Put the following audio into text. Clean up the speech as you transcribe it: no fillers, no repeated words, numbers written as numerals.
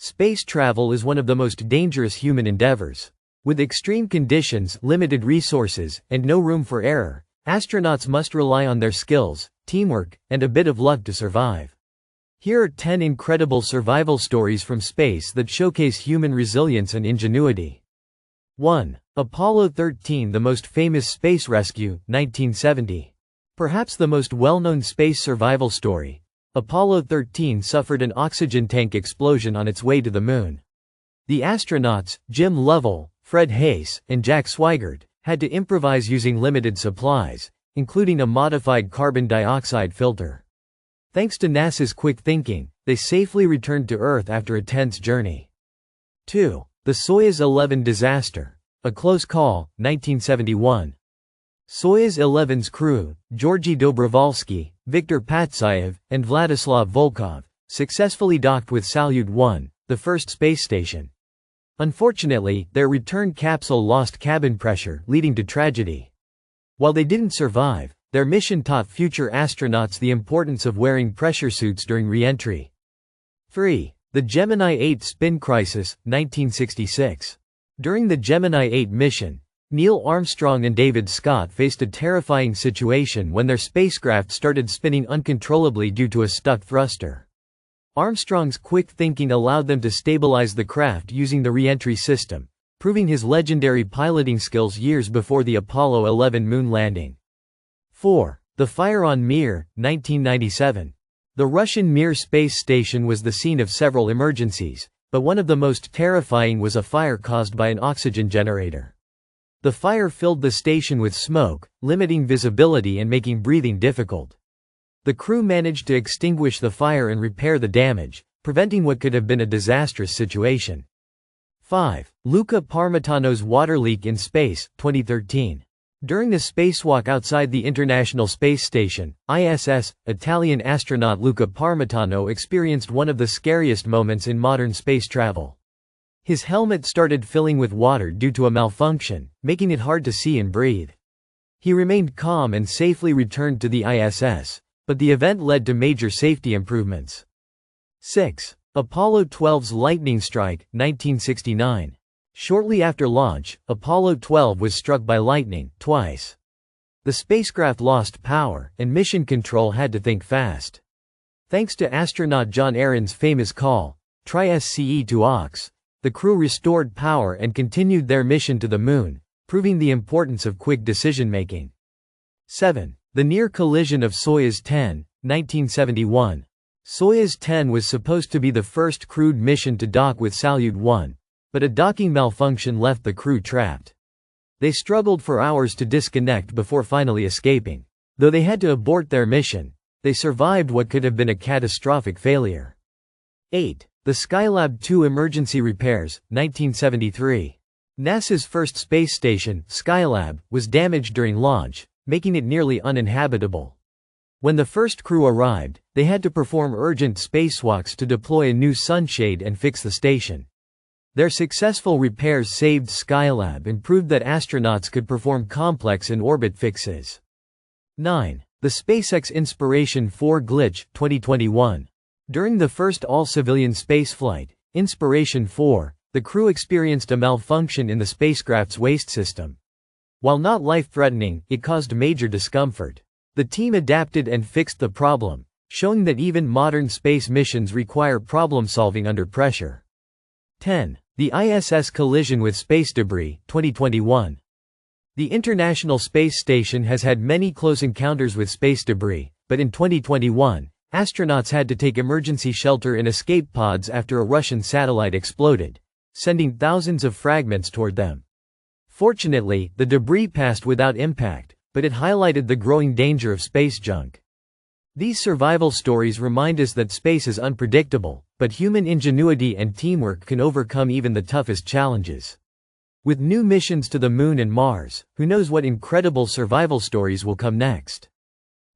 Space travel is one of the most dangerous human endeavors. With extreme conditions, limited resources, and no room for error, astronauts must rely on their skills, teamwork, and a bit of luck to survive. Here are 10 incredible survival stories from space that showcase human resilience and ingenuity. 1. Apollo 13, the most famous space rescue, 1970. Perhaps the most well-known space survival story. Apollo 13 suffered an oxygen tank explosion on its way to the moon. The astronauts, Jim Lovell, Fred Haise, and Jack Swigert, had to improvise using limited supplies, including a modified carbon dioxide filter. Thanks to NASA's quick thinking, they safely returned to Earth after a tense journey. 2. The Soyuz 11 disaster. A close call, 1971. Soyuz 11's crew, Georgy Dobrovolsky, Viktor Patsayev, and Vladislav Volkov, successfully docked with Salyut 1, the first space station. Unfortunately, their return capsule lost cabin pressure, leading to tragedy. While they didn't survive, their mission taught future astronauts the importance of wearing pressure suits during re-entry. 3. The Gemini 8 spin crisis, 1966. During the Gemini 8 mission, Neil Armstrong and David Scott faced a terrifying situation when their spacecraft started spinning uncontrollably due to a stuck thruster. Armstrong's quick thinking allowed them to stabilize the craft using the re-entry system, proving his legendary piloting skills years before the Apollo 11 moon landing. 4. The fire on Mir, 1997. The Russian Mir space station was the scene of several emergencies, but one of the most terrifying was a fire caused by an oxygen generator. The fire filled the station with smoke, limiting visibility and making breathing difficult. The crew managed to extinguish the fire and repair the damage, preventing what could have been a disastrous situation. 5. Luca Parmitano's water leak in space, 2013. During the spacewalk outside the International Space Station, ISS, Italian astronaut Luca Parmitano experienced one of the scariest moments in modern space travel. His helmet started filling with water due to a malfunction, making it hard to see and breathe. He remained calm and safely returned to the ISS, but the event led to major safety improvements. 6. Apollo 12's lightning strike, 1969. Shortly after launch, Apollo 12 was struck by lightning, twice. The spacecraft lost power, and mission control had to think fast. Thanks to astronaut John Aaron's famous call, "Try SCE to aux," the crew restored power and continued their mission to the moon, proving the importance of quick decision-making. 7. The near collision of Soyuz 10, 1971. Soyuz 10 was supposed to be the first crewed mission to dock with Salyut 1, but a docking malfunction left the crew trapped. They struggled for hours to disconnect before finally escaping. Though they had to abort their mission, they survived what could have been a catastrophic failure. 8. The Skylab 2 emergency repairs, 1973. NASA's first space station, Skylab, was damaged during launch, making it nearly uninhabitable. When the first crew arrived, they had to perform urgent spacewalks to deploy a new sunshade and fix the station. Their successful repairs saved Skylab and proved that astronauts could perform complex in-orbit fixes. 9. The SpaceX Inspiration 4 glitch, 2021. During the first all-civilian spaceflight, Inspiration 4, the crew experienced a malfunction in the spacecraft's waste system. While not life-threatening, it caused major discomfort. The team adapted and fixed the problem, showing that even modern space missions require problem-solving under pressure. 10. The ISS collision with space debris, 2021. The International Space Station has had many close encounters with space debris, but in 2021, astronauts had to take emergency shelter in escape pods after a Russian satellite exploded, sending thousands of fragments toward them. Fortunately, the debris passed without impact, but it highlighted the growing danger of space junk. These survival stories remind us that space is unpredictable, but human ingenuity and teamwork can overcome even the toughest challenges. With new missions to the Moon and Mars, who knows what incredible survival stories will come next?